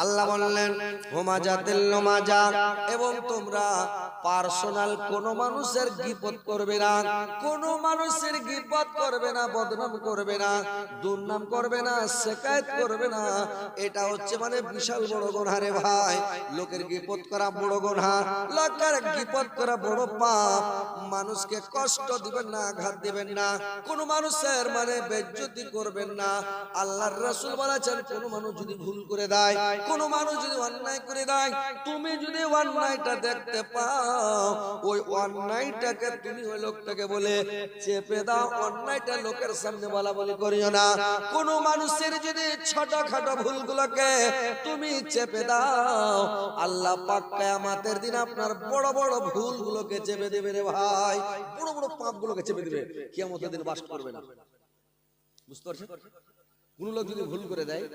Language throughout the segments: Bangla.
আল্লাহ বললেন হুমাজাতিল লুমাজা, এবং তোমরা পার্সোনাল কোন মানুষের গীবত করবে না, কোন মানুষের গীবত করবে না, বদনাম করবে না, দুর্নাম করবে না, শিকায়ত করবে না। এটা হচ্ছে মানে বিশাল বড় গুনাহ রে ভাই। লোকের গীবত করা বড় গুনাহ, লোকের গীবত করা বড় পাপ। মানুষকে কষ্ট দিবেন না, আঘাত দিবেন না, কোন মানুষের মানে বেইজ্জতি করবেন না। আল্লাহর রাসূল বলেছেন কোন মানুষ যদি ভুল করে দেয়, কোন মানুষ যদি অন্যায় করে দেয়, তুমি যদি অন্যায়টা দেখতে পাও, ওই অন্যায়টাকে তুমি ওই লোকটাকে বলে চেপে দাও, অন্যায়টা লোকের সামনে বলা বলি করিও না। কোন মানুষের যদি ছোটখাটো ভুলগুলোকে তুমি চেপে দাও, আল্লাহ পাক কিয়ামতের দিন আপনার বড় বড় ভুলগুলোকে চেপে দেবে রে ভাই, বড় বড় পাপগুলোকে চেপে দেবে, কিয়ামতের দিন বাস করবে না। বুঝতে পারছেন? কোন লোক যদি ভুল করে দেয়,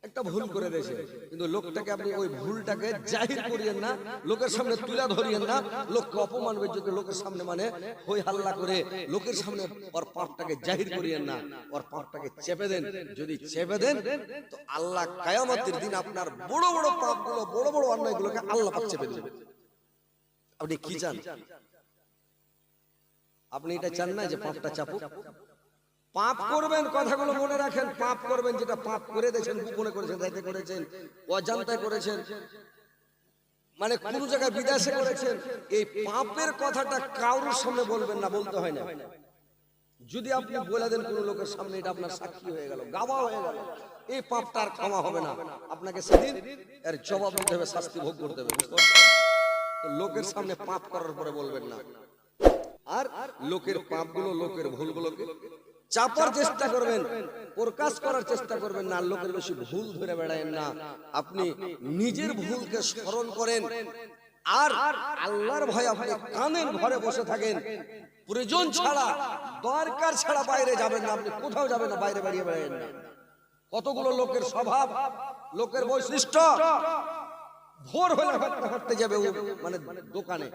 একটা ভুল করে দিয়েছে, কিন্তু লোকটাকে আপনি ওই ভুলটাকে জাহির করিয়েন না, লোকের সামনে তুলে ধরিয়েন না, লোককে অপমান বেজ্জতি লোকের সামনে মানে হই হাল্লা করে লোকের সামনে ওর পাপটাকে জাহির করিয়েন না, ওর পাপটাকে চেপে দেন। যদি চেপে দেন তো আল্লাহ কিয়ামতের দিন আপনার বড় বড় পাপগুলো, বড় বড় অন্যায়গুলোকে আল্লাহ পাক চেপে দেবে। আপনি কি চান? আপনি এটা চান না যে পাপটা চাপুক? পাপ করবেন, কথাগুলো মনে রাখেন, পাপ করবেন, যেটা পাপ করে দিয়েছেন, গোপনে করেছেন, রাতে করেছেন, অজান্তে করেছেন, মানে কোন জায়গায় বিদেশে করেছেন, এই পাপের কথাটা কারোর সামনে বলবেন না, বলতে হয় না। যদি আপনি বলে দেন কোন লোকের সামনে, এটা আপনার সাক্ষী হয়ে গেল, গাওয়া হয়ে গেল, এই পাপটা আর ক্ষমা হবে না, আপনাকে সেদিন এর জবাব দিতে হবে, শাস্তি ভোগ করতে হবে। বুঝতে পারছেন? তো লোকের সামনে পাপ করার পরে বলবেন না, আর লোকের পাপগুলো, লোকের ভুলগুলোকে চাপার চেষ্টা করবেন, প্রকাশ করার চেষ্টা করবেন না, লোকের বেশি ভুল ধরে বেড়ায়েন না। আপনি নিজের ভুলকে স্মরণ করেন, আর আল্লাহর ভয়ে আপনি কানের ঘরে বসে থাকেন, প্রয়োজন ছাড়া, দরকার ছাড়া বাইরে যাবেন না, আপনি কোথাও যাবেন না, বাইরে বেরিয়ে বেড়ায়েন না। কতগুলো লোকের স্বভাব, লোকের বৈশিষ্ট্য, ভোর হলে হাঁটতে হাঁটতে যাবে মানে দোকানে,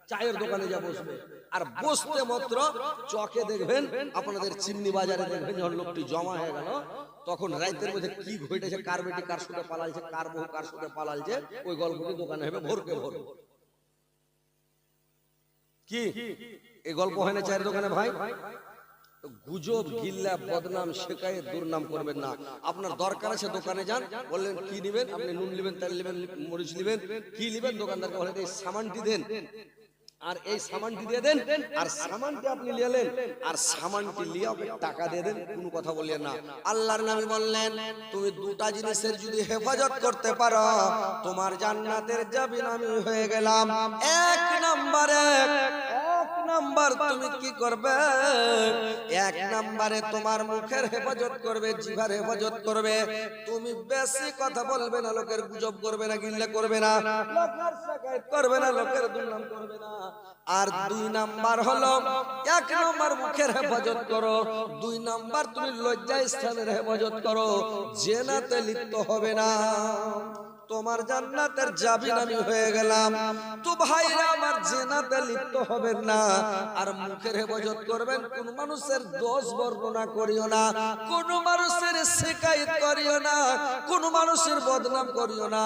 চায়ের দোকানে যা বসবে, আর বসতে মাত্র চকে দেখবেন, আপনাদের চিমনি বাজারে দেখবেন, যখন লোকটি জমা হয়ে গেল, তখন রাতের মধ্যে কি ঘটেছে, কার বেটি কার সাথে পালাইছে, কার বউ কার সাথে পালাইছে, ওই গল্পটি দোকানে হবে ভোরকে ভোর। কি এই গল্প হয় না চায়ের দোকানে ভাই? গুজব, গিল্লা, বদনাম, শিকায়েত, দুর্নাম করবেন না। আপনার দরকার আছে, দোকানে যান, বললেন কি নেবেন, আপনি নুন নেবেন, তেল নেবেন, মরিচ নেবেন, কি নেবেন, দোকানদারকে বলেন এই সামানটি দেন, আর এই সামানটি দিয়ে দেন, আর সামানটি আপনি নিলেন, আর সামানটি নিয়ে আপনি টাকা দিয়ে দেন, কোনো কথা বললেন না। আল্লাহর নবী বললেন তুমি দুটা জিনিসের যদি হেফাজত করতে পারো, তোমার জান্নাতের জামিন আমি হয়ে গেলাম। এক নম্বরে তুমি কি করবে? এক নম্বরে তোমার মুখের হেফাজত করবে, জিহ্বার হেফাজত করবে। তুমি বেশি কথা বলবে না, লোকের গুজব করবে না, গিল্লা করবে না, লোকের শিকায়ত করবে না, লোকের দুর্নাম করবে না। আর দুই নাম্বার হলো, এক নম্বর মুখের হেফাজত করো, দুই নাম্বার তুমি লজ্জা স্থানের হেফাজত করো, জিনাতে লিপ্ত হবে না, তোমার জান্নাতের জামিন আমি হয়ে গেলাম। তো ভাইরা আমার, জিনাতে লিপ্ত হবেন না, আর মুখের হেফাজত করবেন, কোন মানুষের দোষ বর্ণনা করিও না, কোন মানুষের শিকায়ত করিও না, কোন মানুষের বদনাম করিও না।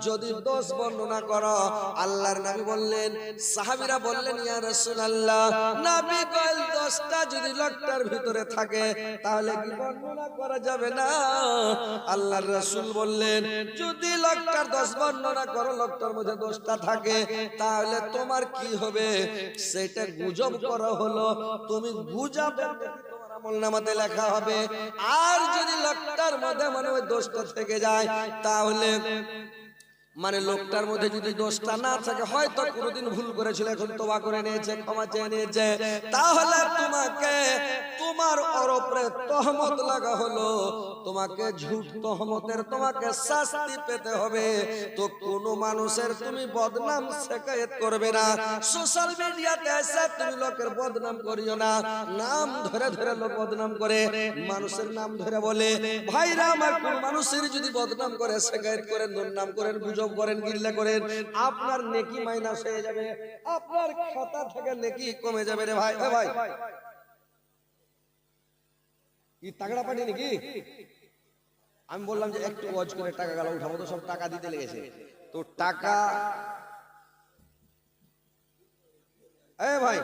যদি দোষ বর্ণনা করো, আল্লাহর নবী বললেন, সাহাবীরা বললেন ইয়া রাসূলুল্লাহ, নবী কল দোষটা যদি লোকটার ভিতরে থাকে, তাহলে কি বর্ণনা করা যাবে না? আল্লাহর রাসূল বললেন, যদি লোকটার দোষ বর্ণনা করো, লোকটার মধ্যে দোষটা থাকে, তাহলে তোমার কি হবে? সেটা গুজব করা হলো, তুমি গুজবে তোমার আমলনামাতে লেখা হবে। আর যদি লোকটার মধ্যে মানে ওই দোষটা থেকে যায়, তাহলে মানে লোকটার মধ্যে যদি দোষটা না থাকে, হয়তো কোনোদিন ভুল করেছিল, এখন তওবা করে নিয়েছে, ক্ষমা চেয়ে নিয়েছে, তাহলে তোমাকে তোমার উপরে তহমত লাগা হলো, তোমাকে ঝুট তহমতের তোমাকে শাস্তি পেতে হবে। তো কোন মানুষের তুমি বদনাম শিকায়ত করবে না, সোশ্যাল মিডিয়াতে এসে তুমি লোকের বদনাম করিও না। নাম ধরে ধরে লোক বদনাম করে, মানুষের নাম ধরে বলে, ভাইরা আমার, কোন মানুষের যদি বদনাম করে, শিকায়ত করেন, দুর্নাম করেন, গুজব করেন, গিল্লা করেন, আপনার নেকি মাইনাস হয়ে যাবে, আপনার খাতা থেকে নেকি কমে যাবে রে ভাই। ভাই কি তাগড়া পাটি নাকি? আমি বললাম যে একটু ওয়াজ করে টাকা গেল উঠাবো, তো সব টাকা দিতে লেগেছে। তো টাকা ভাই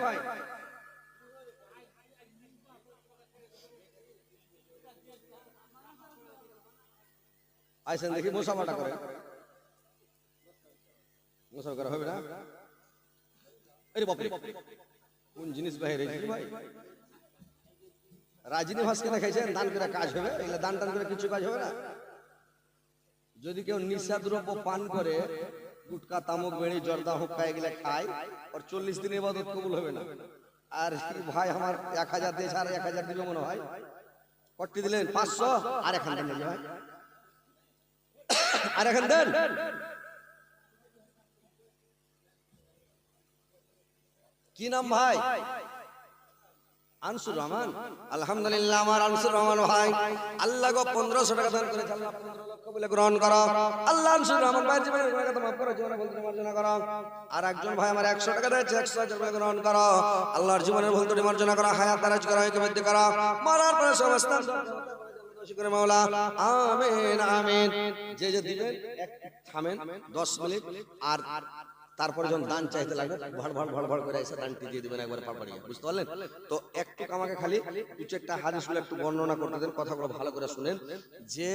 আইসেন দেখি মোসাফাটা করে, মোসাফা করা হবে না? আরে বাপ রে, কোন জিনিস বাইরে ভাই? রাজনী ভাসকে দেখাইছেন দান করে কাজ হবে? এগুলো দান টান করে কিছু কাজ হবে না। যদি কেউ নিশা দ্রব্য পান করে, গুটকা তামুক বেড়ি জর্দা হুক্কা এগুলা খায়, আর 40 দিন ইবাদত কবুল হবে না। আর ভাই আমার 1000 দিয়েছে, আর 1000 দিবে মনে হয়। কত দিলেন? 500। আর এখন দেন ভাই, আর এখন দেন। কি নাম ভাই? আনসুর রহমান। আলহামদুলিল্লাহ, আমার আনসুর রহমান ভাই আল্লাহ গো 1500 টাকা দান করেছে। আল্লাহ 15 লক্ষ বলে গ্রহণ করো। আল্লাহ আনসুর রহমান ভাই জীবনের গুনাহ কথা মাফ করো, জীবনে ভুল ত্রুটি মার্জনা করো। আর একজন ভাই আমার 100 টাকা দিয়েছে, 100 বলে গ্রহণ করো। আল্লাহর জীবনের ভুল ত্রুটি মার্জনা করো, হায়াত দারাজ করো, ঐক্যবদ্ধ করো, মরার পরে সমস্ত শুকর মাওলা, আমিন আমিন। যে যে দিবেন থামেন 10 মিনিট, আর তারপরে যখন দান চাইতে লাগবে ভড় ভড় ভড় ভড় করে এসে দানটি দিয়ে দিবেন একবারে পাড়িয়ে, বুঝতে পারলেন? তো একটু আমাকে খালি কিছু একটা হাদিসগুলো একটু বর্ণনা করতে দেন, কথাগুলো ভালো করে শুনেন। যে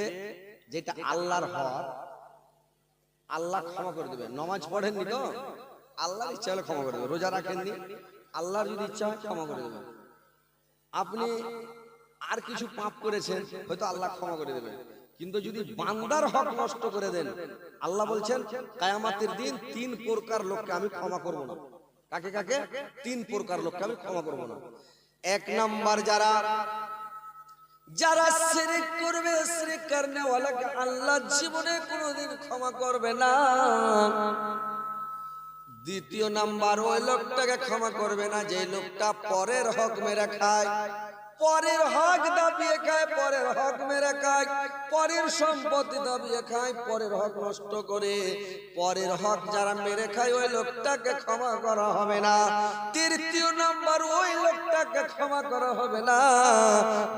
যেটা আল্লাহর হক আল্লাহ ক্ষমা করে দেবে। নামাজ পড়েননি তো, আল্লাহর ইচ্ছা হলে ক্ষমা করে দেবে। রোজা রাখেননি, আল্লাহর যদি ইচ্ছা হয় ক্ষমা করে দেবে। আপনি আর কিছু পাপ করেছেন, হয়তো আল্লাহ ক্ষমা করে দেবে। কিন্তু যদি বান্দার হক নষ্ট করে দেন, আল্লাহ বলছেন কিয়ামতের দিন 3 প্রকার লোককে আমি ক্ষমা করব না। কাকে কাকে? 3 প্রকার লোককে আমি ক্ষমা করব না। 1 নাম্বার যারা শিরক করবে, শিরক করনে ওয়ালাকে আল্লাহ জীবনে কোনোদিন ক্ষমা করবে না। 2 নাম্বার ওই লোকটাকে ক্ষমা করবে না যে লোকটা পরের হক মেরে খায়, পরের হক দাবিয়ে খায়, পরের হক মেরে খায়, পরের সম্পত্তি দাবিয়ে খায়, পরের হক নষ্ট করে, পরের হক যারা মেরে খায় ওই লোকটাকে ক্ষমা করা হবে না। 3 নাম্বার ওই লোকটাকে ক্ষমা করা হবে না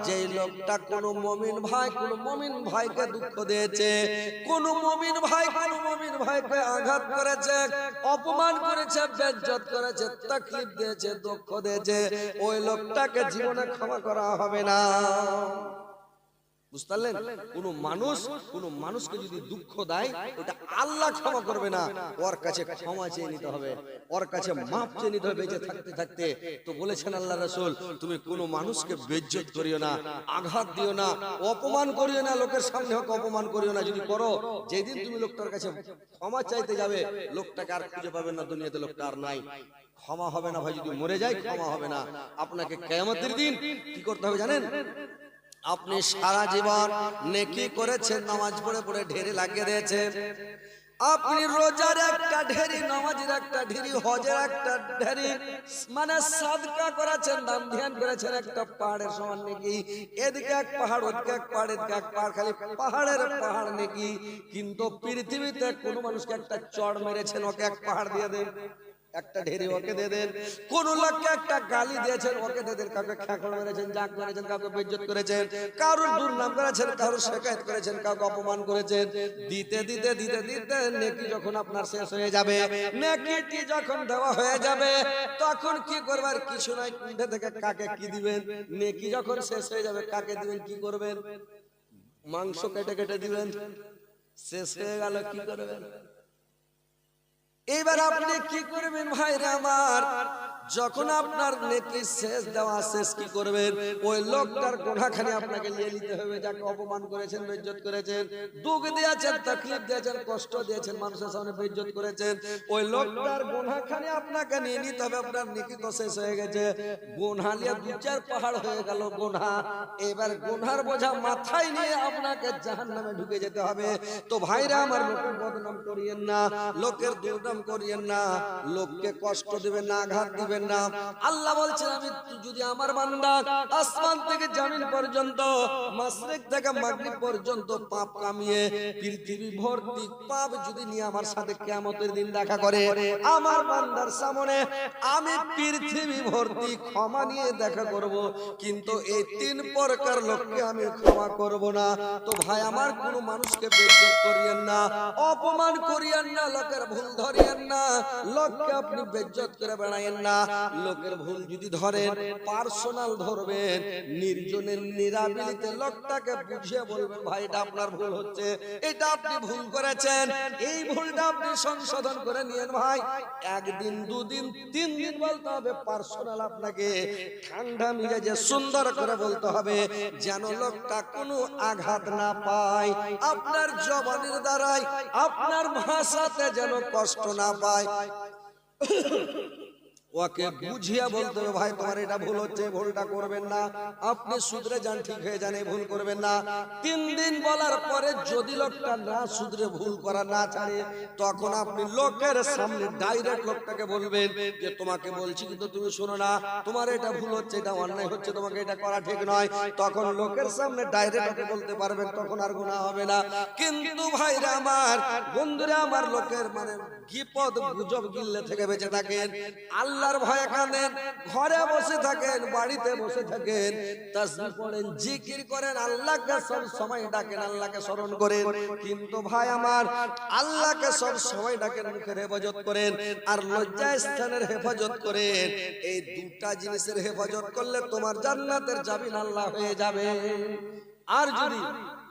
যেই লোকটা কোন মুমিন ভাইকে দুঃখ দিয়েছে, কোন মুমিন ভাইকে আঘাত করেছে, অপমান করেছে, বেইজ্জত করেছে, তাকলীফ দিয়েছে, দুঃখ দিয়েছে, ওই লোকটাকে জীবনে ক্ষমা করা হবে না। বুঝতে পারলেন? কোন মানুষকে যদি দুঃখ দেয় ওটা আল্লাহ ক্ষমা করবে না, ওর কাছে ক্ষমা চেয়ে নিতে হবে, ওর কাছে মাফ চেয়ে নিতে হবে বেঁচে থাকতে থাকতে। তো বলেছেন আল্লাহ রাসূল, তুমি কোন মানুষকে বেইজ্জত করিও না, আঘাত দিও না, অপমান করিও না, লোকের সামনে হোক অপমান করিও না। যদি করো, যেদিন তুমি লোকটার কাছে ক্ষমা চাইতে যাবে, লোকটাকে আর খুঁজে পাবেন না, দুনিয়াতে লোকটা আর নাই। ক্ষমা হবে না ভাই, যদি মরে যায় ক্ষমা হবে না। আপনাকে কিয়ামতের দিন কি করতে হবে জানেন? আপনি সারা জীবন নেকি করেছেন, নামাজ পড়ে পড়ে ঢেরে লাগিয়ে দিয়েছেন, আপনি রোজার একটা ঢেরি, নামাজের একটা ঢেরি, হজের একটা ঢেরি, মানে সাদকা করেছেন, দান ধ্যান করেছেন, একটা পাহাড়ের সমান নেকি। এদিকে এক পাহাড়, ওদিকে এক পাহাড়, এদিকে এক পাহাড়, খালি পাহাড়ের পাহাড় নেকি। কিন্তু পৃথিবীতে কোন মানুষকে একটা চড় মেরেছেন, ওকে এক পাহাড় দিয়ে দেন, একটা ঢেরি ওকে দিয়ে দেন। কোন লোককে একটা গালি দিয়েছেন, ওকে দিয়ে দেন। কাউকে খেকড় মেরেছেন, জাগ মেরেছেন, কাউকে বেইজ্জত করেছেন, কারোর দুর্নাম করেছেন, কারোর শিকায়ত করেছেন, কাউকে অপমান করেছেন, দিতে দিতে দিতে দিতে নেকি যখন আপনার শেষ হয়ে যাবে, নেকিটি যখন দেওয়া হয়ে যাবে, তখন কি করবার কিছু নাই, কুণ্ঠে থেকে কাকে কি দিবেন? নেকি যখন শেষ হয়ে যাবে, কাকে দিবেন, কি করবেন? মাংস কেটে কেটে দিবেন। শেষ হয়ে গেল, কি করবেন? এবার আপনি কি করবেন ভাইরে আমার? যখন আপনার নেকি শেষ দেওয়া শেষ, কি করবেন? ওই লোকটার গুনাহখানি আপনাকে নিয়ে নিতে হবে, যাকে অপমান করেছেন, বেইজ্জত করেছেন, দুঃখ দিয়েছেন, তাকলীফ দিয়েছেন, কষ্ট দিয়েছেন, মানুষের সামনে বেইজ্জত করেছেন, ওই লোকটার গুনাহখানি আপনাকে নিয়ে নিতে হবে। আপনার নেকি তো শেষ হয়ে গেছে, গুনাহ নিয়ে 2-4 পাহাড় হয়ে গেল গুনাহ। এবার গুনার বোঝা মাথায় নিয়ে আপনাকে জাহান্নামে ঢুকে যেতে হবে। তো ভাইরা আমার, লোকের বদনাম করিয়েন না, লোকের দুর্নাম অপমান করিয়েন না, লোককে কষ্ট দিবেন না, আঘাত দিবেন না। আল্লাহ বলছেন আমি যদি আমার বান্দা আসমান থেকে জমিন পর্যন্ত, মাশরিক থেকে মাগরিব পর্যন্ত পাপ কামিয়ে পৃথিবী ভর্তি পাপ যদি নিয়ে আমার সাথে কিয়ামতের দিন দেখা করে, আমার বান্দার সামনে আমি পৃথিবী ভর্তি ক্ষমা নিয়ে দেখা করব, কিন্তু এই তিন প্রকার লোককে আমি ক্ষমা করব না। তো ভাই আমার কোন মানুষকে বেইজ্জত করিয়েন না, অপমান করিয়েন না, লোকের ভুল ধরিয়েন না, লোককে আপনি বেইজ্জত করে বেড়ায়েন না। লোকের ভুল যদি ধরেন পার্সোনাল ধরবেন, নির্জনের নিরাবিলিতে লোকটাকে বুঝিয়ে বলবেন ভাই এটা আপনার ভুল হচ্ছে, এটা আপনি ভুল করেছেন, এই ভুলটা আপনি সংশোধন করে নিয়েন। ভাই একদিন দুদিন তিন দিন বলতে হবে, পার্সোনাল আপনাকে ঠান্ডা মিজাজে সুন্দর করে বলতে হবে, যেন লোকটা কোনো আঘাত না পায়, আপনার জবানের দ্বারাই আপনার ভাষাতে যেন কষ্ট না পায়। ওকে বুঝিয়ে বলতে হবে ভাই তোমার এটা ভুল হচ্ছে, ভুলটা করবেন না, আপনি শুধরে যান, ঠিক হয়ে যান, এই ভুল করবেন না। 3 দিন বলার পরে যদি লোকটা না শুধরে ভুল করা না ছাড়ে, তখন আপনি লোকের সামনে ডাইরেক্ট লোকটাকে বলবেন যে তোমাকে বলছি কিন্তু তুমি শোনো না, তোমার এটা ভুল হচ্ছে, এটা অন্যায় হচ্ছে, তোমাকে এটা করা ঠিক নয়। তখন লোকের সামনে ডাইরেক্ট বলতে পারবেন, তখন আর গুনাহ হবে না। কিন্তু ভাইরা আমার, বন্ধুরা আমার, লোকের মানে বিপদ গুজব গিল্লে থেকে বেঁচে থাকেন, আল্লাহর ভয়ে কাঁদেন, ঘরে বসে থাকেন, বাড়িতে বসে থাকেন, তাসবিহ পড়েন, জিকির করেন, আল্লাহকে সব সময় ডাকেন, আল্লাহকে স্মরণ করেন, কিন্তু ভাই আমার আল্লাহকে সব সময় ডাকেন, মুখের হেফাজত করেন আর লজ্জা স্থানের হেফাজত করেন। এই দুটা জিনিসের হেফাজত করলে তোমার জান্নাতের জামিন আল্লাহ হয়ে যাবে। আর যদি